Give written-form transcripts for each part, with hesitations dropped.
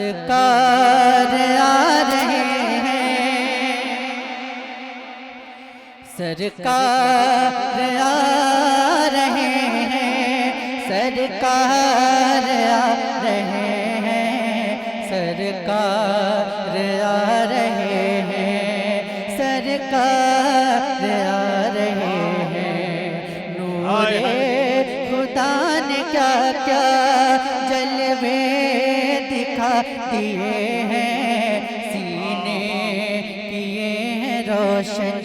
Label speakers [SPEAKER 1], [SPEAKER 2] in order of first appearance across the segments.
[SPEAKER 1] सरकार आ रहे हैं, सरकार आ रहे हैं, सरकार आ रहे हैं, सरकार आ रहे हैं, सरकार आ रहे हैं। नूरे खुदा ने क्या क्या जलवे दिखा दिए हैं, सीने किए हैं रोशन,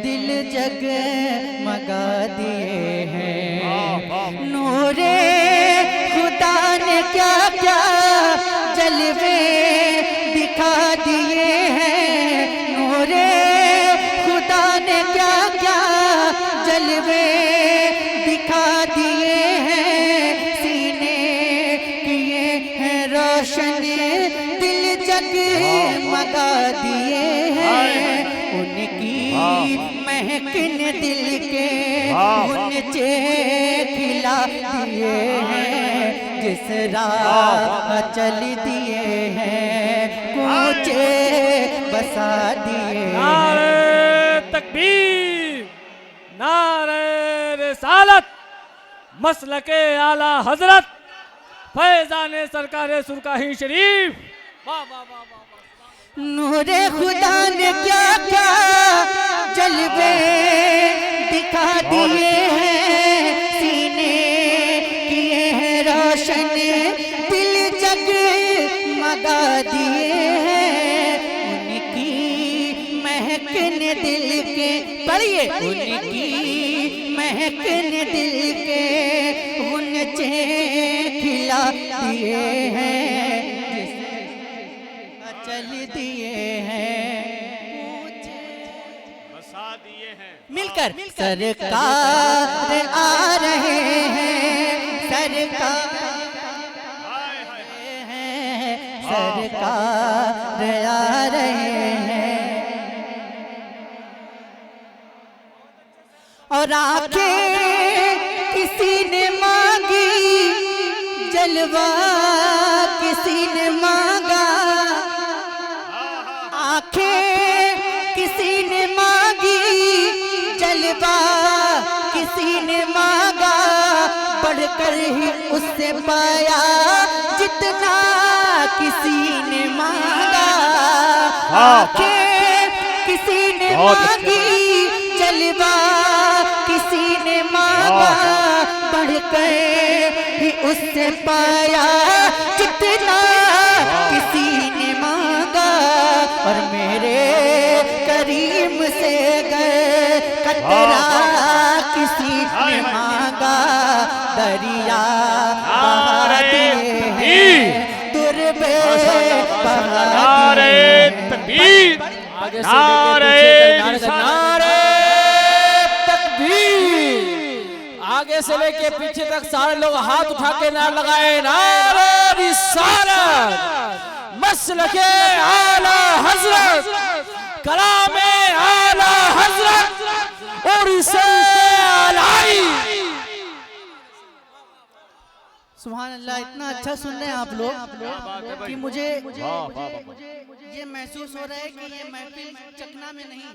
[SPEAKER 1] दिल जगमगा दिए हैं। नूरे खुदा ने क्या क्या जलवे दिखा दिए हैं, नूरे खुदा ने क्या क्या जलवे दिखा दिए हैं, सीने किए हैं रोशन, दिल जगमगा दिए हैं। उनकी महक ने दिल के ऊंचे खिला दिए हैं, जिस राह चल दिए हैं ऊंचे बसा दिए हैं।
[SPEAKER 2] नारे तकबीर, नारे रिसालत, मसलके आला हजरत फैजाने सरकारे सुरकाही शरीफ। वाह वाह वाह वाह।
[SPEAKER 1] नूरे खुदा ने क्या क्या जलवे दिखा दिए हैं, सीने किए हैं रोशन, दिल जगमगा दिए हैं। उनकी महक ने दिल के, पढ़िए, उनकी महक ने दिल के ऊंचे खिला दिए हैं, चल दिए हैं,
[SPEAKER 2] बसा दिए हैं।
[SPEAKER 1] मिलकर सरकार आ रहे हैं, सरकार हैं, सरकार आ रहे हैं। और आंखें किसी ने मांगी, जलवा किसी ने मांगा, आंखें किसी ने मांगी, जलवा किसी ने मांगा, बढ़कर ही उससे पाया जितना किसी ने मांगा। आंखें किसी ने मांगी, जलवा किसी ने मांगा, बढ़कर ही उससे पाया जितना किसी ने मांगा। और मेरे करीम से गर कतरा किसी ने मांगा, दरिया बहा दिए हैं, दुर्बे बहा दिए हैं।
[SPEAKER 3] आगे से लेके पीछे तक सारे लोग हाथ उठा के नारा लगाए, नारे रिसालत, मसलके आला हजरत, कलामे आला हजरत और इसे आलाई।
[SPEAKER 1] सुभान अल्लाह। इतना अच्छा सुन रहे हैं आप लोग कि मुझे ये महसूस हो रहा है कि ये महफिल चकना में नहीं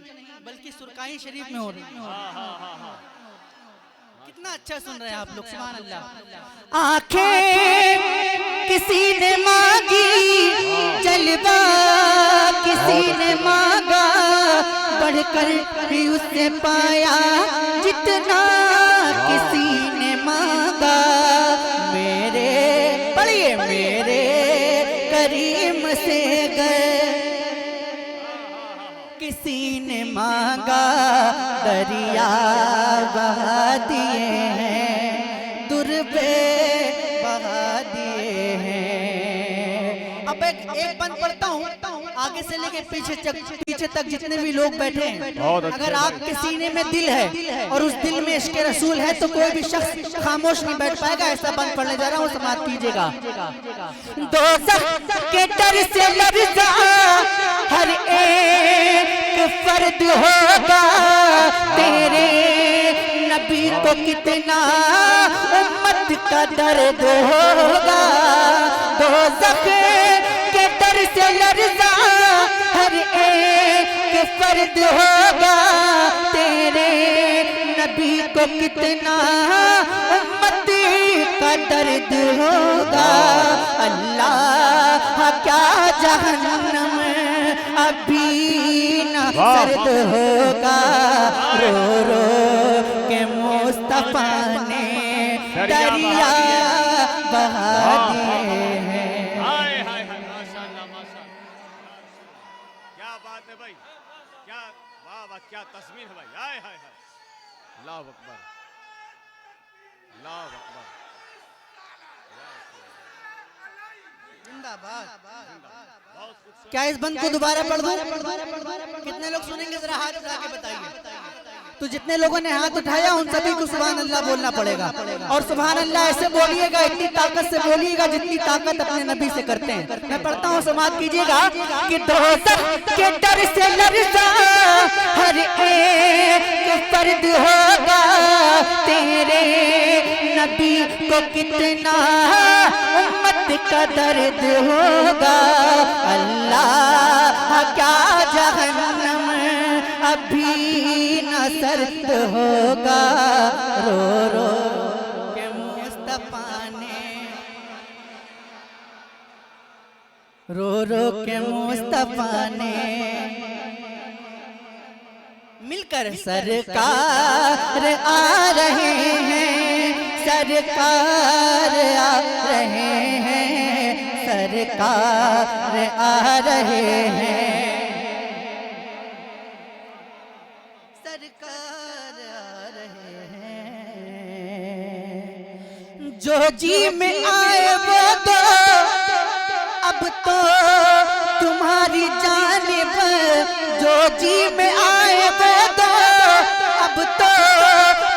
[SPEAKER 1] बल्कि सुरकाई शरीफ में हो रही है। कितना अच्छा सुन रहे हैं आप लोग, सुभान अल्लाह। आंखें किसी ने मांगी, जलवा किसी ने मांगा, बढ़कर भी उससे पाया जितना किसी ने मांगा। मेरे, पढ़िए, मेरे करीम से गए किसी ने मांगा, दरिया बहा दिए हैं, दुर्बे बहा दिए हैं। अब एक बंद पढ़ता हूँ, आगे से लेके पीछे तक जितने भी लोग बैठे हैं,
[SPEAKER 2] बहुत अच्छे
[SPEAKER 1] अगर
[SPEAKER 2] भाई।
[SPEAKER 1] आपके सीने में दिल है और उस दिल में इश्क रसूल है तो कोई भी शख्स खामोश नहीं बैठ पाएगा। ऐसा बंद पढ़ने जा रहा हूँ, समाप्त कीजिएगा। दोज़ख के डर से लर्ज़ा हर एक फर्द होगा, तेरे नबी को कितना उम्मत का दर्द होगा। दोज़ख के डर से लर्ज़ा हर एक फर्द होगा, तेरे नबी को कितना उम्मत का दर्द होगा। अल्लाह क्या जहन्नम अभी न सर्द होगा, रो रो के मुस्तफा ने दरिया बहा दिए हैं।
[SPEAKER 2] हाय हाय हाय, माशाअल्लाह माशाअल्लाह, क्या बात है भाई, क्या वाह वाह, क्या तस्वीर है भाई। हाय हाय हाय, अल्लाह अकबर, अल्लाह अकबर।
[SPEAKER 1] जिंदाबाद।
[SPEAKER 2] बहुत खूबसूरत।
[SPEAKER 1] क्या इस बंद को दोबारा पढ़ दूं? कितने लोग सुनेंगे जरा हाथ उठा के बताइए। तो जितने लोगों ने हाथ उठाया उन सभी को सुभान अल्लाह बोलना पड़ेगा, और सुभान अल्लाह ऐसे बोलिएगा, इतनी ताकत से बोलिएगा जितनी ताकत अपने नबी से करते हैं। मैं पढ़ता हूँ, समाप्त कीजिएगा कि दोज़ख के डर से लर्ज़ा हर एक फर्द होगा, तेरे नबी को कितना उम्मत का दर्द होगा। अल्लाह क्या जहन्नम अभी न सर्द होगा, रो रो के मुस्तफा ने, रो रो के मुस्तफा ने मिलकर सरकार आ रहे हैं, सरकार आ रहे हैं, सरकार आ रहे हैं, सरकार आ रहे हैं। जो जी में आए वो तो अब तो तुम्हारी जानिब, जो जी में आए वो तो अब तो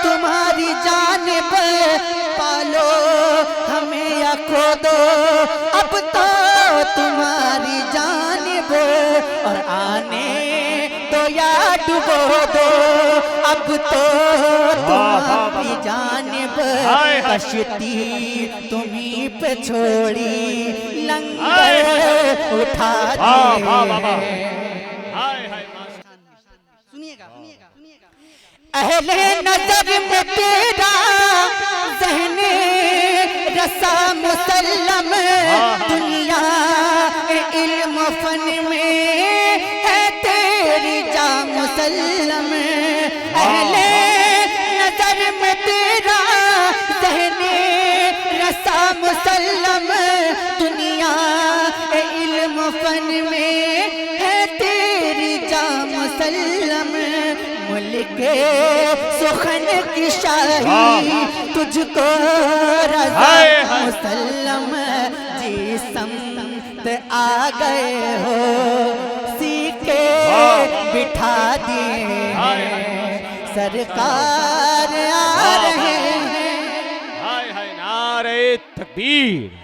[SPEAKER 1] तुम्हारी जानिब, पालो हमें या खो दो अब तो तुम्हारी जानिब, और आने तो या डुबो दो अब तो तुम्हारी जानिब, कश्ती तुम्हीं पे छोड़ी लंगर उठा दिए। सुनिएगा, अहले नजर में तेरा ज़हने रसा मुसल्लम, दुनिया इल्म फन में है तेरी जा मुसल्लम। अहले नजर में तेरा ज़हने रसा मुसल्लम, दुनिया इल्म फन में है तेरी जा मुसल्लम। मुल्क सुखन की शाही तुझको रज़ा मुसल्लम, जी समत आ गए हो सीखे बिठा दिए, सरकार आ रहे हैं।
[SPEAKER 2] हाय हाय, नारे तकबीर।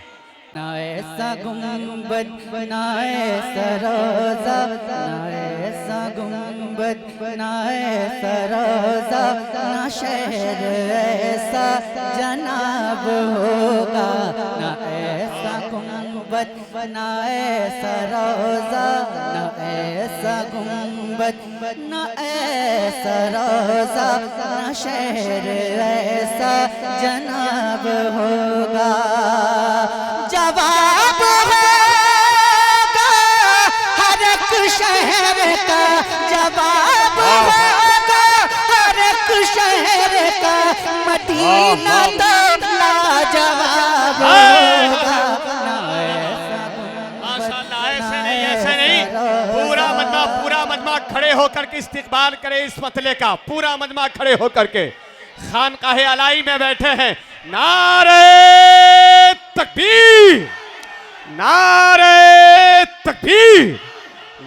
[SPEAKER 1] ना ऐसा गुंबद ना ऐसा रोज़ा, ना ऐसा गुंबद ना ऐसा रोज़ा, ना शहर ऐसा जनाब होगा, ना ऐसा गुंबद ना ऐसा रोज़ा, ना ऐसा गुंबद ना ऐसा रोज़ा, ना शहर ऐसा जनाब होगा। जवाब होगा हर एक शहर का, जवाब होगा हर एक शहर का, मदीना तो लाजवाब होगा।
[SPEAKER 2] माशाअल्लाह, ऐसे नहीं, पूरा मजमा खड़े होकर के इस्तिकबाल करे इस मतले का, पूरा मजमा खड़े होकर के खानकाहे अलाई में बैठे हैं। नारे तकबीर, नारे तकबीर,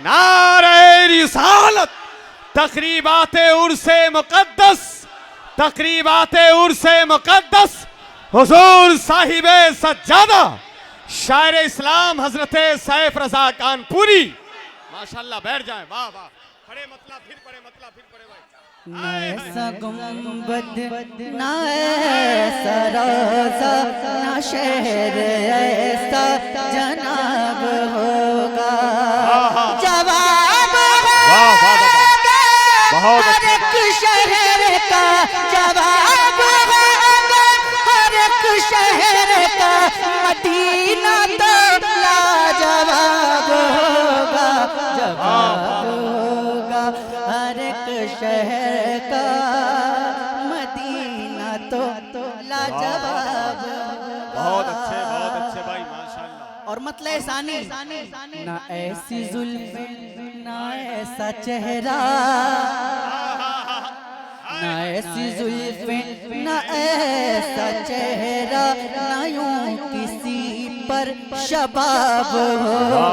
[SPEAKER 2] नारे रिसालत, तकरीबाते उर्से मुकद्दस, तकरीबाते उर्से मुकद्दस, हुजूर साहिबे सज्जादा शायर इस्लाम हजरत सैफ रजा कानपुरी। माशाल्लाह, बैठ जाएं। वाह वाह, पढ़े मतलब फिर पढ़े मतलब फिर पढ़े भाई।
[SPEAKER 1] ना ऐसा गुंबद ना ऐसा रोजा ना शहर ऐसा जनाब होगा, जवाब होगा हर एक शहर का, जवाब होगा हर एक शहर का, मदीना तो लाजवाब होगा, जवाब होगा हर एक शहर का, मदीना तो लाजवाब।
[SPEAKER 2] बहुत अच्छे भाई, माशाल्लाह।
[SPEAKER 1] और मतलब सानी ना ऐसी जुल्फे ना ऐसा चेहरा, ना ऐसी जुल्फे ना ऐसा चेहरा, ना यूं किसी पर शबाब होगा,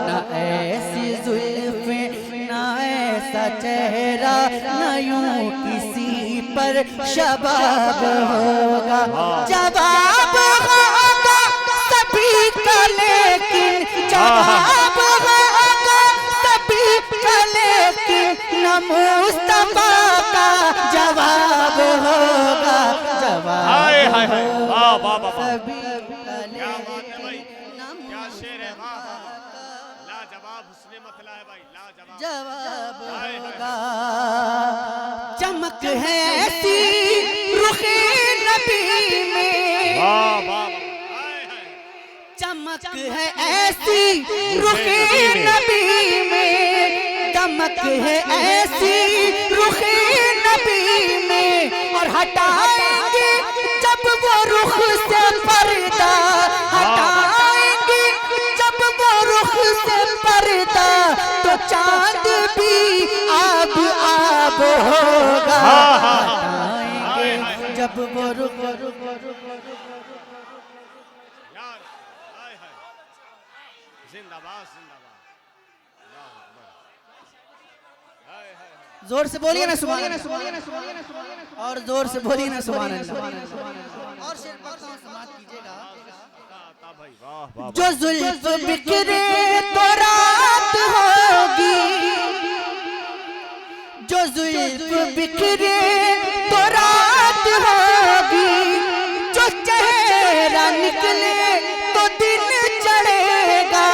[SPEAKER 1] ना ऐसी जुल्फे ना ऐसा चेहरा, ना यूं किसी पर शबाब होगा, जवाब होगा सभी का लेकिन, जवाब होगा सभी का लेकिन, न मुस्तफा का जवाब होगा, जवाब
[SPEAKER 2] हाय हाय हाय, वाह वाह वाह,
[SPEAKER 1] सभी का
[SPEAKER 2] क्या बात है भाई,
[SPEAKER 1] लेकिन, न
[SPEAKER 2] क्या शेर है, वाह वाह, लाजवाब हुस्ने मतला है भाई, लाजवाब।
[SPEAKER 1] जवाब
[SPEAKER 2] हाय, हाय,
[SPEAKER 1] होगा। चमक है ऐसी रुखे नबी में,
[SPEAKER 2] वाह वाह वाह, हाय हाय,
[SPEAKER 1] चमक है ऐसी रुखे नबी में, चमक है ऐसी रुखे नबी में, और हटाएंगे जब वो रुख से पर्दा, हटाएंगे जब वो रुख से पर्दा, तो चांद भी आब आब होगा, हटाएंगे जब वो रुख
[SPEAKER 2] यार, हाय हाय, जिंदाबाद जिंदाबाद, अल्लाह अकबर, हाय हाय हाय,
[SPEAKER 1] जोर से बोलिए ना सुभान अल्लाह, और जोर से बोलिए ना सुभान अल्लाह, और शेर पर समाप्त कीजिएगा।
[SPEAKER 2] आता भाई, वाह वाह,
[SPEAKER 1] जो जुल्फ बिखरे तो रात होगी, जो जुल्फ बिखरे तो रात होगी, जो चेहरा निकले तो दिन चढ़ेगा,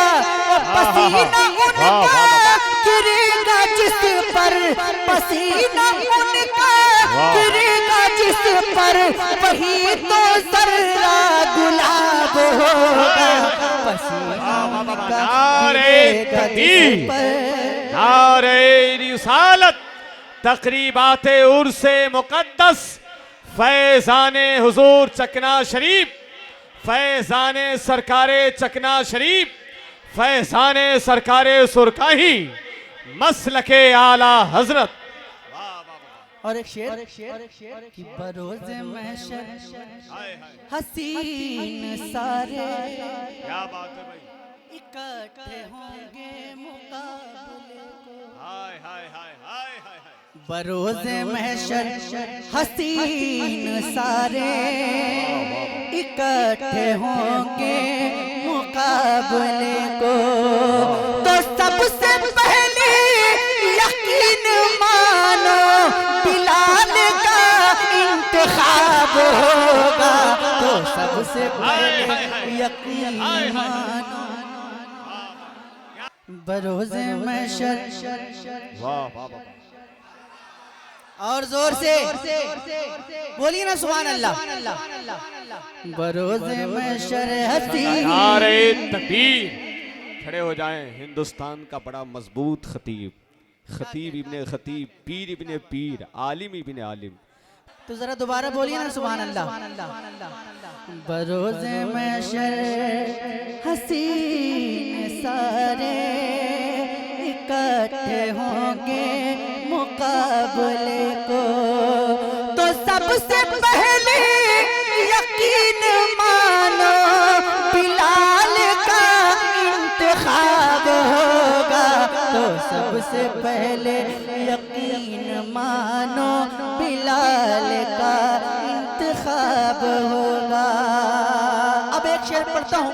[SPEAKER 1] और पसीना उनका गिरेगा जिस पर, पसीना उनका गिरेगा जिस पर, वही तो जर्रा गुलाब होगा, पसीना उनका गिरेगा जिस पर।
[SPEAKER 2] नारे रिसालत, तकरीबाते उर्से मुकद्दस, फैजाने हुजूर चकना शरीफ, फैजाने सरकारे चकना शरीफ, फैजाने सरकारे सुरकाही, मसलके आला हजरत।
[SPEAKER 1] और एक शेर कि बरोज़े महशर हसीन सारे,
[SPEAKER 2] क्या बात है भाई,
[SPEAKER 1] इकट्ठे होंगे मुकाबले को,
[SPEAKER 2] हाय हाय हाय हाय हाय हाय,
[SPEAKER 1] बरोज़े महशर हसीन सारे, इकट्ठे होंगे मुकाबले को, तो सबसे पहले यकीन मानो बिलाल का इंतखाब होगा, तो सबसे पहले यकीन मानो बरोज़े महशर।
[SPEAKER 2] वाह वाह वाह,
[SPEAKER 1] और जोर से बोलिए ना सुभान अल्लाह। बरोज़े महशर हसीन,
[SPEAKER 2] नारे तकबीर, खड़े हो जाएं। हिंदुस्तान का बड़ा मजबूत खतीब, खतीब इब्ने खतीब, पीर इब्ने पीर, आलिम इब्ने आलिम।
[SPEAKER 1] तो जरा दोबारा बोलिए ना सुभान अल्लाह। बरोज़े महशर हसीन सारे, इकट्ठे होंगे मुकाबले को, तो सबसे पहले यकीन मानो बिलाल का इंतखाब होगा, तो सबसे पहले यकीन मानो बिलाल का इंतखाब होगा। अब एक शेर पढ़ता हूँ,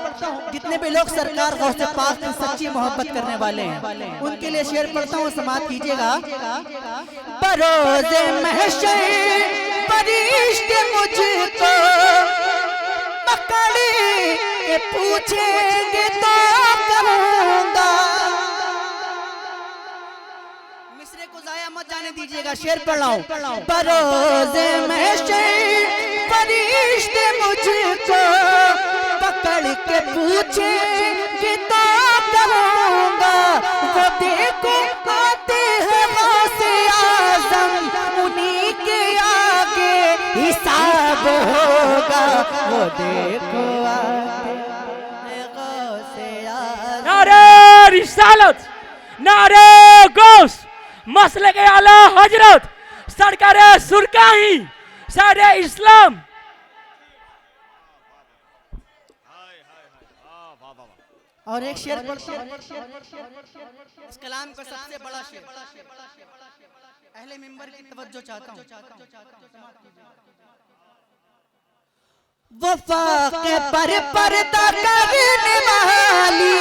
[SPEAKER 1] जितने भी लोग सरकार गौसे पाक से सच्ची मोहब्बत करने वाले हैं उनके लिए शेर पढ़ता हूँ, समाप्त कीजिएगा। बरोज़े महशर फरिश्ते मुझको पकड़ के पूछेंगे तो कहूँगा। मिसरे को जाया मत जाने दीजिएगा, शेर पढ़ रहा हूँ। बरोज़े महशर फरिश्ते मुझको पकड़ के पूछेंगे तो कहूँगा। वो देखो आते हैं गौसे आज़म, उन्हीं के आगे हिसाब होगा। वो देखो आते हैं गौसे आज़म।
[SPEAKER 3] नारे रिसालत, नारे गौस, मसलक आला हजरत, सरकार सुरकाही, सारे इस्लाम।
[SPEAKER 1] और एक शेर पढ़ता हूं, इस कलाम का सबसे बड़ा शेर, अहले मिंबर की तवज्जो चाहता हूं। वफा के पर पर्दा करने वाली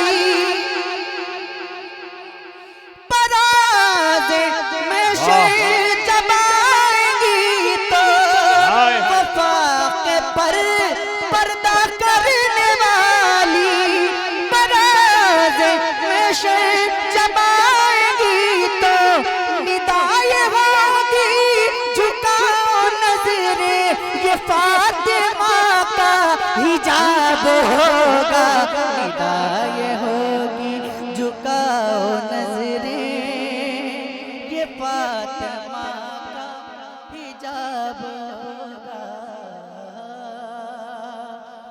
[SPEAKER 1] पराज़े में शेर जमाएंगी तो। वफा के पर पर्दा करने वाली पराज़े में शेर जमाएंगी तो। निदाए होगी झुकाओ नजरे, ये फातिमा का हिजाब होगा। निदाए होगी झुकाओ नजरे, ये फातिमा का हिजाब होगा।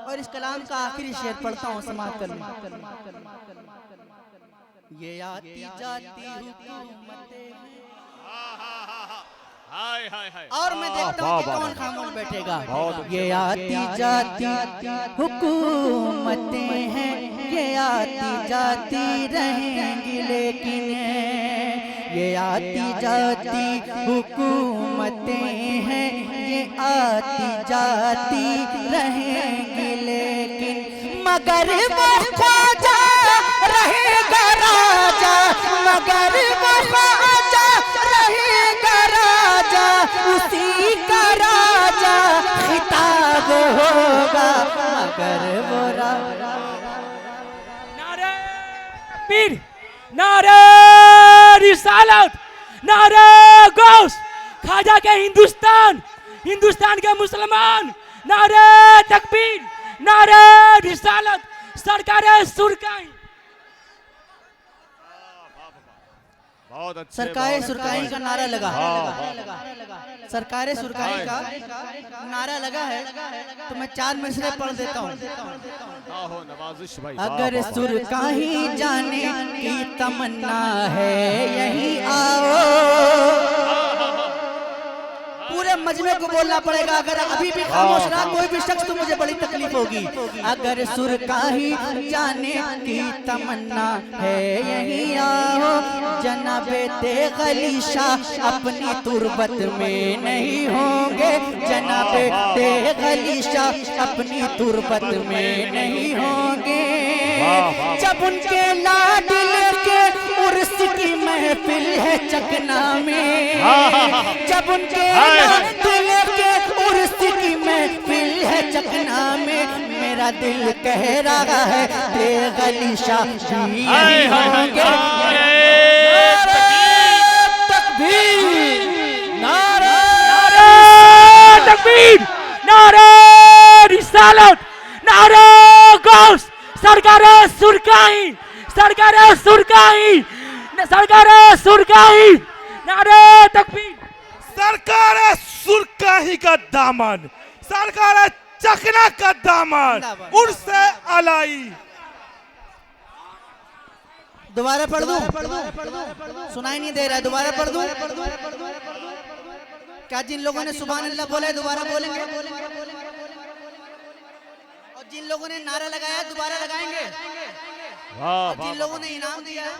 [SPEAKER 1] और इस कलाम का आखिरी शेर पढ़ता हूँ, समाप्त कर लूं। ये आती जाती हुकूमतें,
[SPEAKER 2] हाय हाय हाय।
[SPEAKER 1] और मैं देखता हूँ कि कौन खामोश बैठेगा। ये आती जाती हुकूमतें हैं, ये आती जाती रहेंगी लेकिन, ये आती जाती हुकूमतें हैं, ये आती जाती रहेंगी लेकिन, मगर वो ख्वाजा रहेगा राजा, मगर वो ख्वाजा रहेगा राजा, उसी का राजा खिताब होगा। मगर वो
[SPEAKER 3] नारे पीर, नारे रिसालत, नारे गौस, खाजा के हिंदुस्तान, हिंदुस्तान के मुसलमान, नारे तकबीर, नारे रिसालत, सरकार सुरकाई।
[SPEAKER 2] बहुत अच्छे,
[SPEAKER 1] सरकारे
[SPEAKER 2] बहुत
[SPEAKER 1] सुरकाई का नारा लगा, सरकारे सुरकाई
[SPEAKER 2] हाय,
[SPEAKER 1] का नारा लगा है। तो मैं 4 मिसरे पढ़ देता हूँ।
[SPEAKER 2] हो नवाजिश भाई।
[SPEAKER 1] अगर सुरकाही जाने की तमन्ना है यही आओ। पूरे मजमे को बोलना पड़ेगा, अगर अभी भी खामोश रहा कोई भी शख्स तो मुझे बड़ी तकलीफ होगी। अगर सुरकाही जाने की तमन्ना है यही आओ, जनाबे तेगली शाह अपनी तुरबत में नहीं होंगे, जनाबे तेगली शाह अपनी तुरबत में नहीं होंगे। जब उनके लाडिल के उर्स की महफिल है चकना में, जब उनके लाडिल के उर्स की महफिल है चकना में, मेरा दिल कह रहा है तेगली शाह जी होंगे। तकबीर, नारे
[SPEAKER 3] तकबीर, नारे रिसालत, नारे गौस, सरकार सुरकाई, सरकार सुरकाई, सरकार सुरकाई, नारे तकबीर।
[SPEAKER 4] सरकार सुरकाही का दामन, सरकार चकना का दामन, उनसे अलाई।
[SPEAKER 1] दोबारा पढ़ दूं? सुनाई नहीं दे रहा है, दोबारा पढ़ दूं? क्या जिन लोगों ने सुभान अल्लाह बोला है दोबारा बोलेंगे? और जिन लोगों ने नारा लगाया है दोबारा लगाएंगे? और जिन लोगों ने इनाम दिया है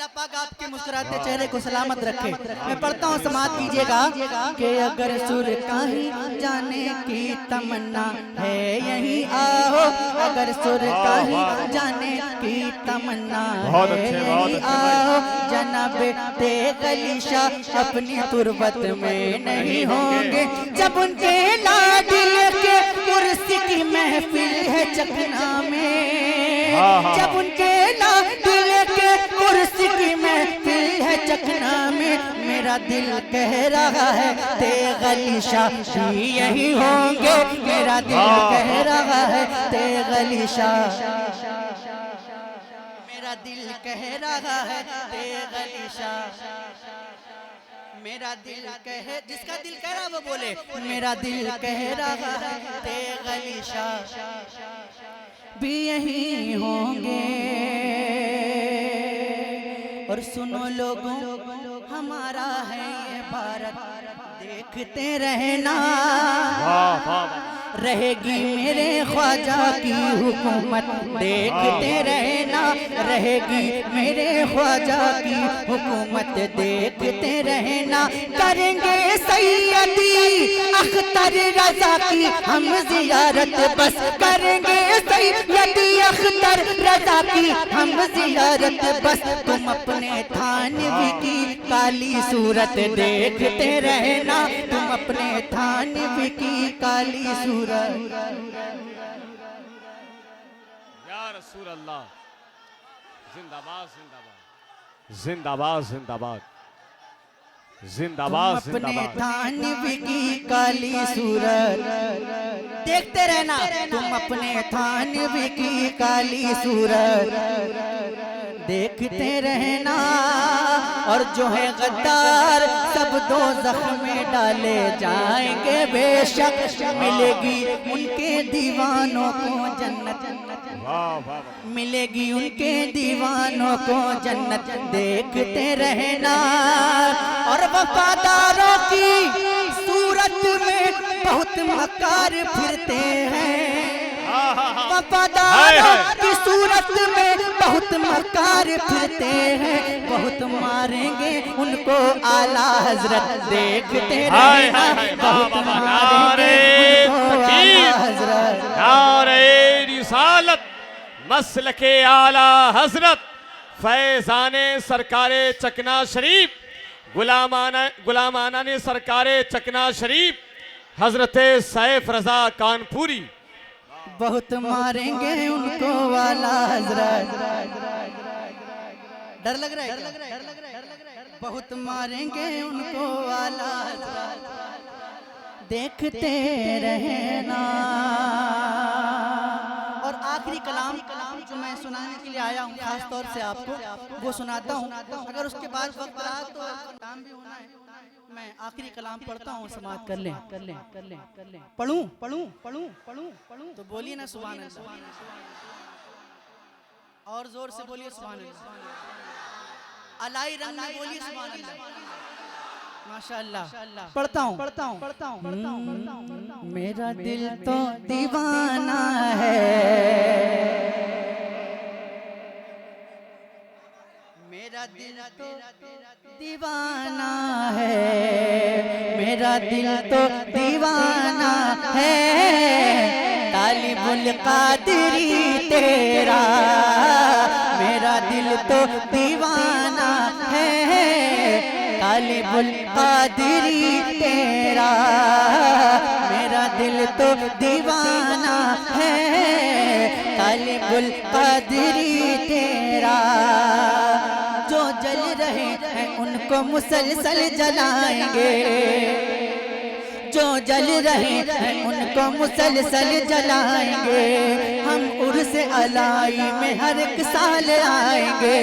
[SPEAKER 1] अल्लाह पाक आपके मुस्कुराते चेहरे को सलामत रखे। मैं पढ़ता हूँ, समात कीजिएगा कि अगर सुर कहीं जाने की तमन्ना है यही आओ, अगर सुर कहीं जाने की तमन्ना है यही आओ, जनाब तेग अली शाह अपनी तुरबत में नहीं होंगे, जब उनके लाडिल के कुर्सी की महफिल है चकना में, जब उनके लाडिल के कुर्सी की महफिल है चकना में, मेरा दिल कह रहा है तेग अली शाह यही होंगे, मेरा दिल कह रहा है तेग अली शाह, मेरा दिल कह रहा है तेग अली शाह, मेरा दिल कह, जिसका दिल कह रहा वो बोले, मेरा दिल कह रहा है तेग अली शाह भी यही होंगे। और सुनो लोगों, हमारा है ये भारत, देखते रहना, रहेगी मेरे ख्वाजा की हुकूमत, देखते रहना, रहेगी मेरे ख्वाजा की हुकूमत, देखते रहना, करेंगे सैयदी अख्तर रजा की हम जियारत, बस करेंगे सैयदी अख्तर रजा की हम जियारत, बस तुम अपने थानवी की काली सूरत देखते रहना, तुम अपने थानवी की काली सूरत।
[SPEAKER 2] या रसूल अल्लाह, जिंदाबाद जिंदाबाद जिंदाबाद जिंदाबाद जिंदाबाद
[SPEAKER 1] अपने
[SPEAKER 2] जिंदाबाद।
[SPEAKER 1] थानवी की काली सूरत देखते रहना, तुम अपने थानवी की काली सूरत देखते रहना, और जो है गद्दार सब दो जख्म डाले जाएंगे, बेशक मिलेगी उनके दीवानों को जन्नत, मिलेगी उनके दीवानों को जन्नत, देखते रहना। और वफादारों की सूरत में बहुत मकार फिरते हैं, वफादारों की सूरत में बहुत मकार फिरते हैं, बहुत मारेंगे उनको आला हजरत देखते रहना, बहुत मारेंगे उनको आला हजरत।
[SPEAKER 2] नारे रिसालत मसलके आला हजरत फैजाने सरकारे चकना शरीफ, गुलामाना ने सरकारे चकना शरीफ, हजरत सैफ रजा कानपुरी,
[SPEAKER 1] बहुत मारेंगे उनको वाला हजरत। डर लग रहा है, बहुत मारेंगे उनको वाला हजरत देखते रहना। और आखिरी कलाम जो मैं सुनाने के लिए आया हूँ खास तौर से आपको, वो सुनाता हूँ, अगर उसके बाद वक्त रहा तो काम भी होना है। मैं आखिरी कलाम पढ़ता हूँ, समाप्त कर लें। पढ़ूं पढ़ूं पढ़ूं पढ़ूं पढ़ूं तो बोलिए ना सुभान अल्लाह, और जोर से बोलिए सुभान अल्लाह, अलाई रंग में बोलिए सुभान अल्लाह, माशाअल्लाह। पढ़ता हूँ। मेरा दिल तो दीवाना है, मेरा दिल तो दीवाना है, मेरा दिल तो दीवाना है, तालिबुल कादरी तेरा, मेरा दिल तो दीवाना है, तालिबुल कादरी तेरा, मेरा दिल तो दीवाना है, तालिबुल कादरी तेरा। जो जल रहे हैं उनको मुसलसल जलाएंगे, जो जल रहे हैं उनको मुसलसल जलाएंगे, हम उर्स अलाई में हर एक साल आएंगे,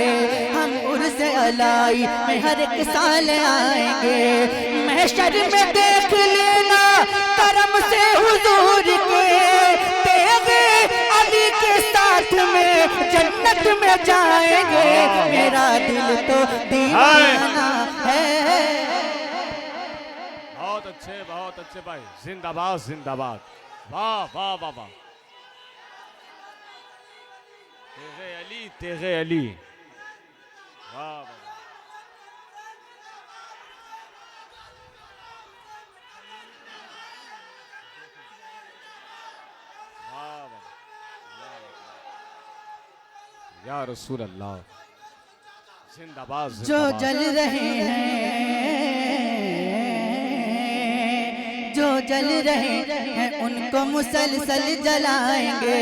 [SPEAKER 1] हम उर्स अलाई में हर एक साल आएंगे। महशर में देख लेना करम से हुजूर के, तेरे अली के साथ में जन्नत में जाएंगे, मेरा दिल तो दीवाना है।
[SPEAKER 2] बहुत अच्छे भाई, जिंदाबाद जिंदाबाद, वाह वाह वाह वाह, तेगे अली तेगे अली। वाह वाह वाह वाह। या रसूल अल्लाह जिंदाबाद
[SPEAKER 1] जो
[SPEAKER 2] जिंदाबाद।
[SPEAKER 1] जल रहे हैं, जो जल रहे हैं उनको मुसलसल जलाएंगे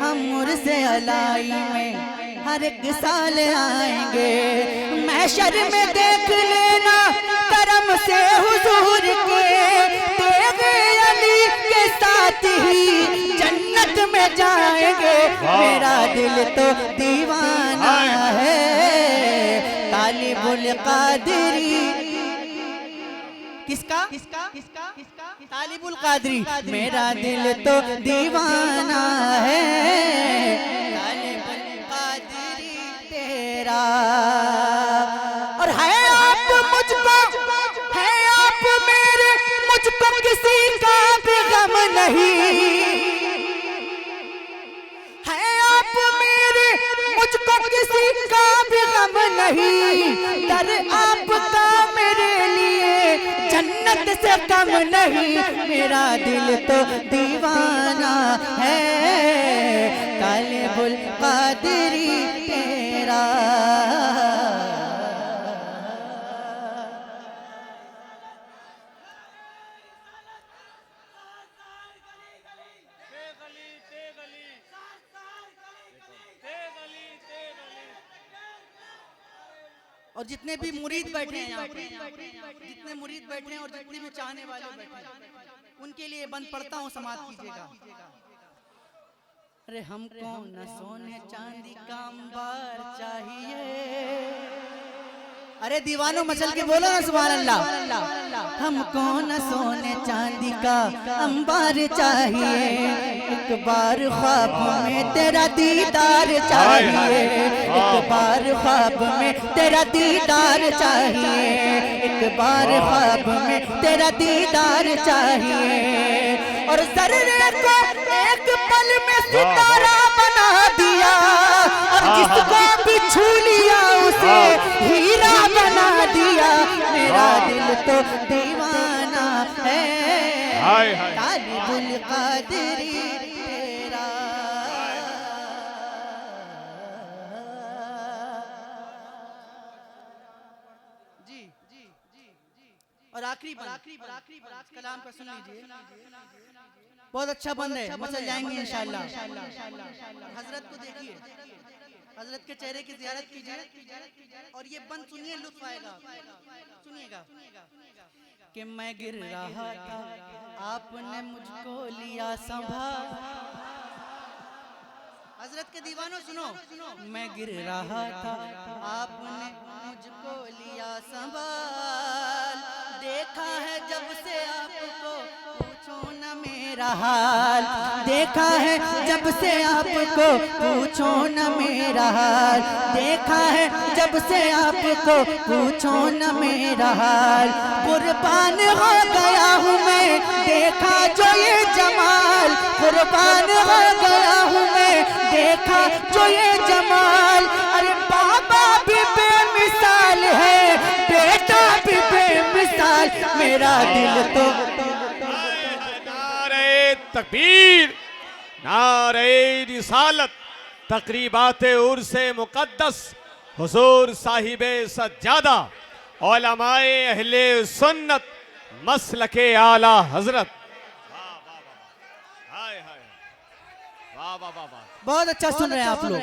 [SPEAKER 1] हम। उर्से अलाई में हर एक साल आएंगे। महशर में देख लेना करम से हुजूर के, तेरे अली के साथ ही जन्नत में जाएंगे। मेरा दिल तो दीवाना है तालिबुल कादरी। किसका किसका किसका किसका? तालिबुल कादरी। मेरा दिल तो दीवाना है तालिबुल कादरी तेरा। और है आप मुझको, है आप मेरे, मुझको किसी का भी गम नहीं। है आप मेरे, मुझको किसी का भी गम नहीं। दर आपका मेरे लिए जन्नत से कम नहीं। मेरा दिल तो दीवाना है तालिबुल कादरी तेरा। और जितने भी मुरीद बैठे हैं यहाँ पे, जितने मुरीद बैठे हैं और जितने भी चाहने वाले बैठे हैं, उनके लिए बंद पड़ता हूँ, समाप्त कीजिएगा। अरे हमको न सोने चांदी का अंबार चाहिए। अरे दीवानों मचल के बोलो ना सुभान अल्लाह। हमको न सोने चांदी का अंबार चाहिए। एक बार ख्वाब में तेरा दीदार चाहिए। एक बार ख्वाब में तेरा दीदार चाहिए। एक बार ख्वाब में तेरा दीदार चाहिए। और ज़र्रे को एक पल में सितारा बना दिया। और जिसको भी छू लिया उसे हीरा बना दिया। मेरा दिल तो दीवाना है तालिबुल कादरी तेरा। जी जी जी जी। और आखिरी कलाम पर सुन लीजिए। बहुत अच्छा बंद है, मचल जाएंगे इंशाल्लाह। हजरत को देखिए, हजरत के चेहरे की ज़ियारत कीजिए और ये बंद सुनिए, लुत्फ आएगा। सुनिएगा कि मैं गिर रहा था आपने मुझको लिया संभाल। हजरत के दीवानों सुनो। मैं गिर रहा था आपने मुझको लिया संभाल। देखा है जब से आपको पूछो न मेरा हाल। देखा है जब से आपको पूछो न मेरा हाल। देखा है जब से आपको पूछो न मेरा हाल। कुर्बान हो गया हूँ मैं देखा जो ये जमाल। कुर्बान हो गया हूँ मैं देखा जो ये जमाल। अरे बाबा भी बेमिसाल है, बेटा भी बेमिसाल। मेरा दिल तो
[SPEAKER 2] नारे तकबीर, नारे रिसालत, तकरीबाते उर्से मुकद्दस, हुजूर साहिबे सज्जादा, उलमाए अहले सुन्नत, मसलके आला हजरत। वाह वाह वाह वाह।
[SPEAKER 1] बहुत अच्छा सुन रहे हैं आप लोग।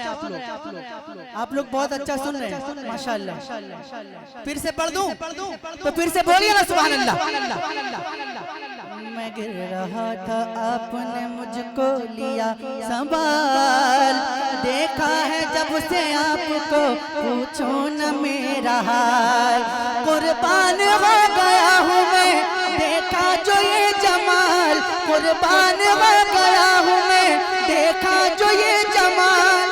[SPEAKER 1] आप लोग बहुत अच्छा सुन रहे हैं माशाल्लाह। फिर से पढ़ दूं तो फिर से बोलिए ना सुभान अल्लाह। मैं गिर रहा था आपने मुझको लिया संभाल। देखा है जब से आपको पूछो न मेरा हाल। कुर्बान हो गया हूँ मैं देखा जो ये जमाल। कुर्बान हो गया हूँ मैं देखा जो ये जमाल।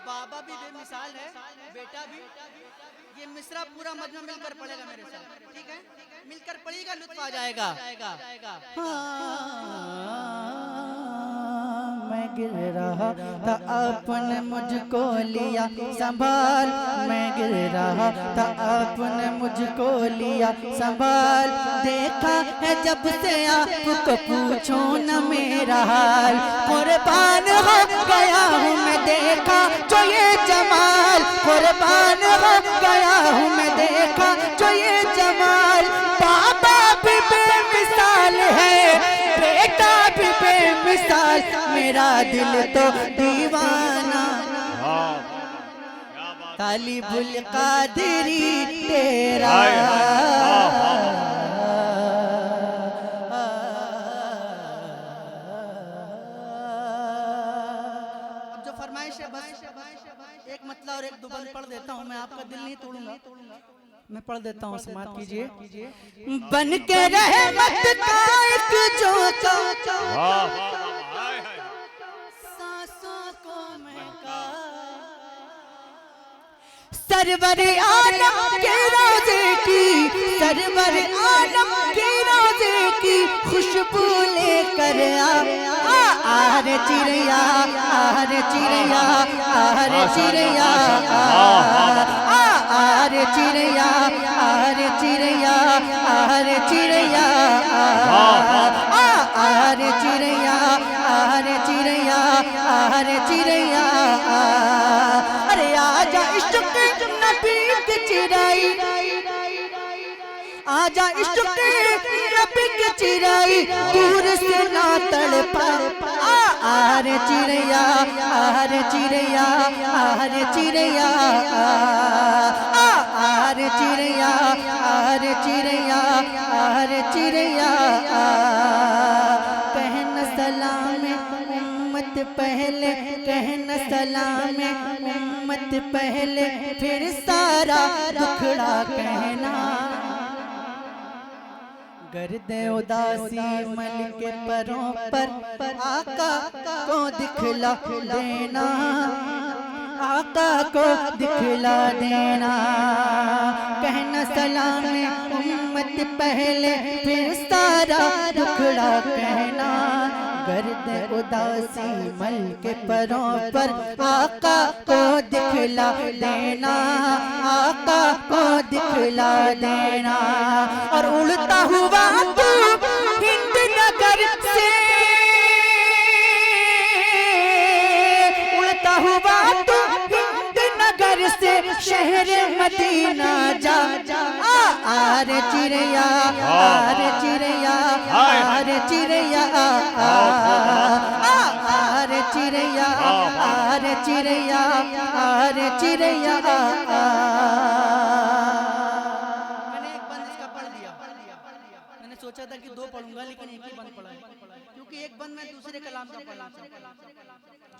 [SPEAKER 1] बाबा भी बेमिसाल है, बेटा भी। ये मिसरा पूरा मजमा मिलकर पढ़ेगा मेरे साथ, ठीक है? मिलकर पढ़ेगा, लुत्फ आ जाएगा। हाँ, मैं गिर रहा था आपने मुझको लिया संभाल, मैं गिर रहा था आपने मुझको लिया संभाल। देखा है जब से आपको पूछो न मेरा हाल, कुर्बान हो गया हूँ मैं देखा जो ये जमाल, कुर्बान हो गया हूँ मैं देखा जो ये जमाल। बाबा भी बेमिसाल है, बेटा भी बेमिसाल, मेरा दिल तो दीवाना तालिबुल कादरी तेरा। अब जो फरमाइश है बस एक मतला और एक दुबल पढ़ देता हूँ, मैं आपका दिल नहीं तोड़ूंगा, मैं पढ़ देता हूँ, समाप्त कीजिए। बन के रहमत का एक जोता सांसों को महका, सरवर आलम के रोजे की, सरवर आलम के रोजे की खुशबू लेकर आ रे चिड़िया, आ रे चिड़िया, आ रे चिड़िया, आ रे चिड़िया, आ रे चिड़िया, आ रे चिड़िया, आ रे चिड़िया, आ रे चिड़िया, आ रे चिड़िया। अरे आजा इश्क नबी की चिराई, आजा इश्क नबी की चिराई, दूर से ना तड़पा। आ रे चिड़िया, आ रे चिड़िया, आ रे चिड़िया, आ रे चिड़िया, आ रे चिड़िया, आ रे चिड़िया। कहना सलाम उम्मत पहले, कहना सलाम उम्मत पहले, फिर सारा दुखड़ा कहना। गर्द उदासी मल के परों पर आका को दिखला देना, आका को दिखला देना। कहना सलाम उम्मत पहले, फिर सारा दुखड़ा कहना। गर्द उदासी मल के परों पर आका को दिखला देना, आका को दिखला देना। और उड़ता हुआ तू हिंद नगर से, उड़ता हुआ तू हिंद नगर से शहर मदीना जा। आ रे चिड़िया, आ रे चिड़िया, आ रे चिड़िया, आ रे चिड़िया, आ रे चिड़िया, आ रे चिड़िया। मैंने एक बंद इसका पढ़ दिया, मैंने सोचा था कि दो पढ़ूंगा लेकिन एक ही बंद पढ़ा है, क्योंकि एक बंद मैं दूसरे कलाम का पढ़ना चाहता,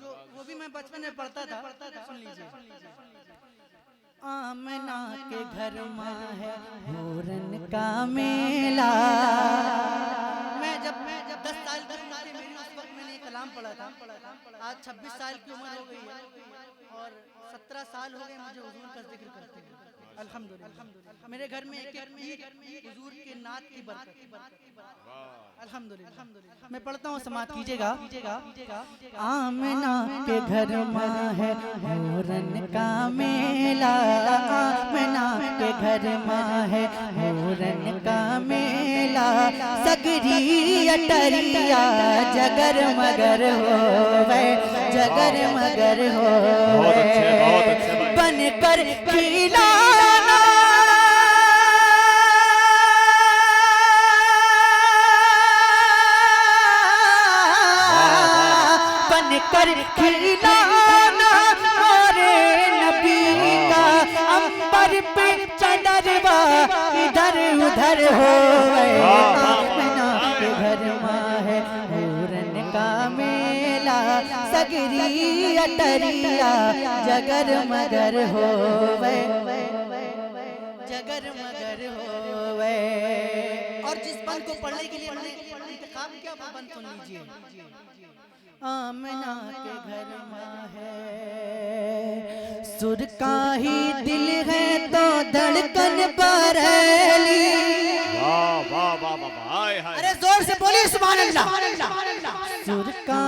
[SPEAKER 1] जो वो भी मैं बचपन में पढ़ता था। सुन लीजिए। आमना के घर माँ है हुरन का मेला। मैं जब 10 साल की उम्र थी मेरी, उस वक्त मैंने कलाम पढ़ा था। आज 26 साल की उम्र हो गई है और 17 साल हो गए मुझे हुजूर का जिक्र करते हुए। अल्हम्दुलिल्लाह मेरे घर में एक हुजूर के नात की बरकत। अल्हम्दुलिल्लाह मैं पढ़ता हूँ, समाप्त कीजिएगा। आमना के घर माँ है हुरन का मेला, आमना के घर माँ है हुरन का मेला। सगरी अटरिया जगर मगर होवे, जगर मगर होवे। बनकर खिलाना बनकर खिलाना मोरे नबी का, अंबर पे चंदरवा इधर उधर हो। आमना के घर माँ है हुरन का मेला, सगरी अटरिया जगर मगर होवे, जगर मगर होवे। और जिस बंद को पढ़ने के लिए मैंने इंतखाब किया वो बंद सुन लीजिए। आमना के घर माँ है सुर का ही दिल है तो धड़कन बरेली। अरे जोर से बोलिए सुभान अल्लाह। सुर का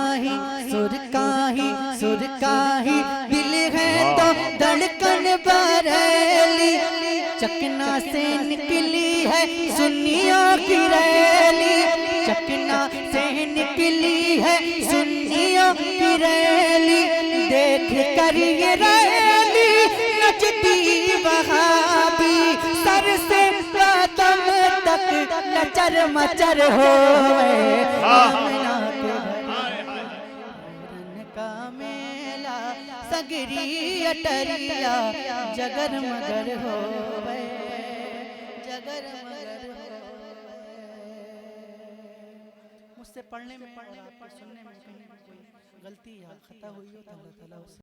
[SPEAKER 1] है सुन्नियों की रैली, चकना से निकली है सुन्नियों की रैली, देख कर ये रैली नचती वहाबी, सर से कदम तक लचर मचर हो का मेला सगरी अटरिया जगर मगर हो जगर मगर हो। मुझसे पढ़ने में और आपके सुनने में कहीं कोई गलती या खता हुई हो तो अल्लाह ताला